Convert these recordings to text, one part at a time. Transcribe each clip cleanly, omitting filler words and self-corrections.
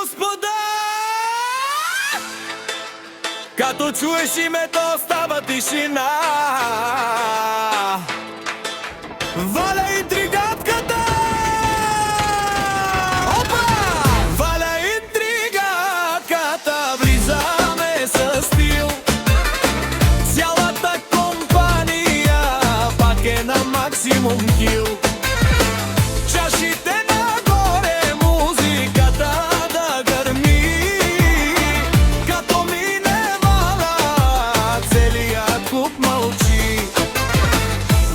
господа, като чуеш името, става тишина. Валя интригатката! Опа! Валя интригатката, влизаме със стил. Цялата компания пак е на максимум кил. Чашите нагоре, музиката да гърми. Като мине Валя, целият клуб мълчи.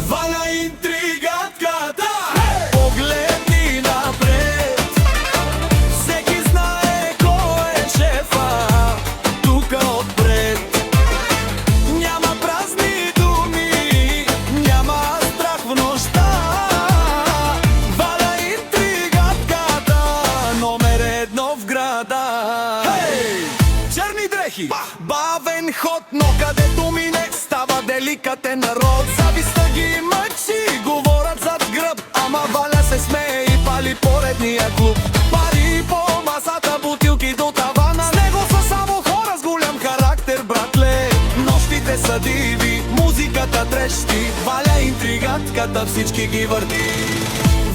Валя интригатката, погледни напред. Всеки знае кой е шефа тука отпред. Няма празни думи, няма страх в нощта. Валя интригатката, номер едно в града. Черни дрехи, бавен ход, но където мине става деликатен народ. Завистта ги мъчи, говорят зад гръб, ама Валя се смее и пали поредния клуб. Пари по масата, бутилки до тавана, с него са само хора с голям характер, братле. Нощите са диви, музиката трещи, Валя интригатката всички ги върти.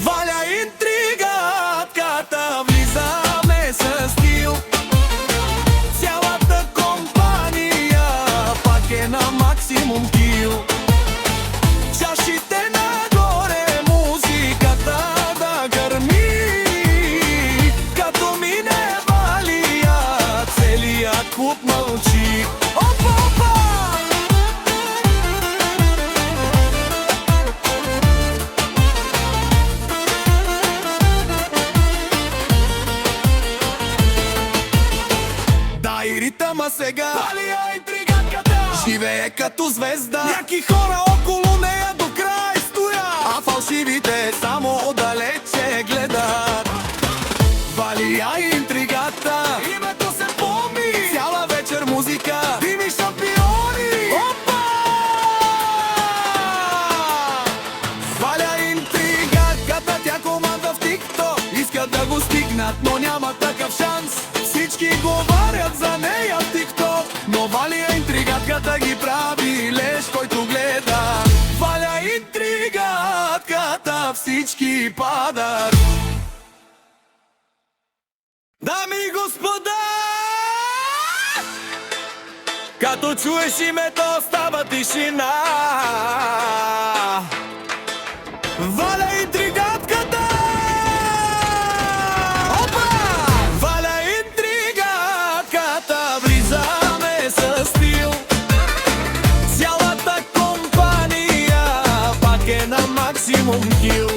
Валя интригатката, влизаме със стил. Цялата компания пак е на максимум кил. Чашите нагоре, музиката да гърми. Като мине Валя, целият клуб мълчи. Опа, опа! Дай ритъма сега, Валя интригатката живее като звезда. Няки хора около нея до край стоят, а фалшивите само отдалече гледат. Валя интригата, името се помни. Цяла вечер музика, дими шампиони. Опа! Валя интригатката, тя команда в тикток. Искат да го стигнат, но няма такъв шанс. Всички говорят за нея в тикток, но Валя интригатката ги прави леш, който гледа. Валя интригатката, всички падат. Дами и господа, като чуеш името, става тишина. Валя интригатката! Опа! Валя интригатката, влизаме със стил. Цялата компания пак е на максимум кил.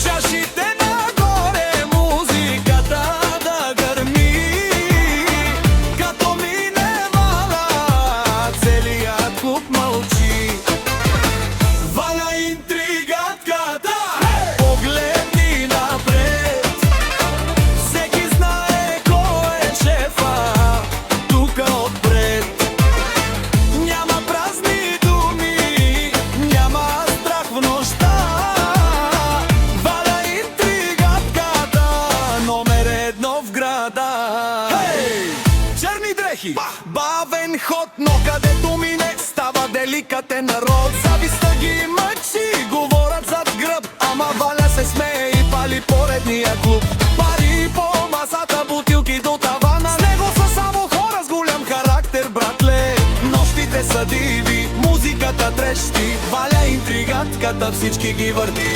Чашите нагоре, музиката да гърми. Като мине Валя, целият клуб мълчи. Валя интригатката, погледни напред. Всеки знае кой е шефа тука отпред. Няма празни думи, няма страх в нощта. Валя интригатката, номер едно в града. Черни дрехи, бавен ход, но където мине става деликатен народ. Завистта ги мъчи, говорят зад гръб, ама Валя се смее и пали поредния клуб. Пари по масата, бутилки до тавана, с него са само хора с голям характер, братле. Нощите са диви, музиката трещи, Валя интригатката всички ги върти.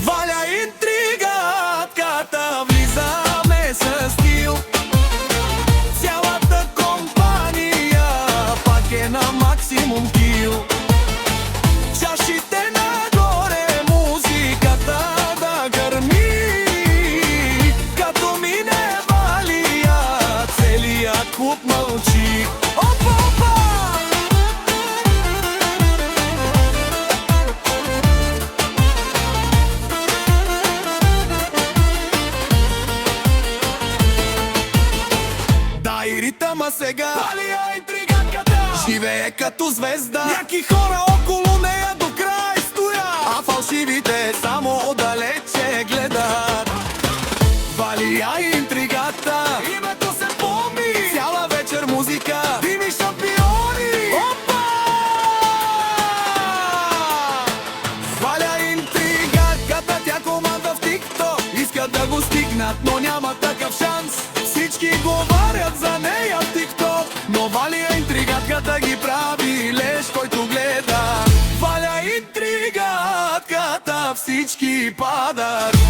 Валя интригатката, влизаме със стил. Цялата компания пак е на максимум кил. Чашите нагоре, музиката да гърми. Като мине Валя, целият клуб мълчи. Опа, опа! Дай ритъма сега, Валя интригатката живее като звезда. Няки хора около нея до край стоят, а фалшивите само отдалече гледат. Валя интригатката но няма такъв шанс. Всички говорят за нея в TikTok, но Валя интригатката ги прави леш, който гледа. Валя интригатката, всички падат.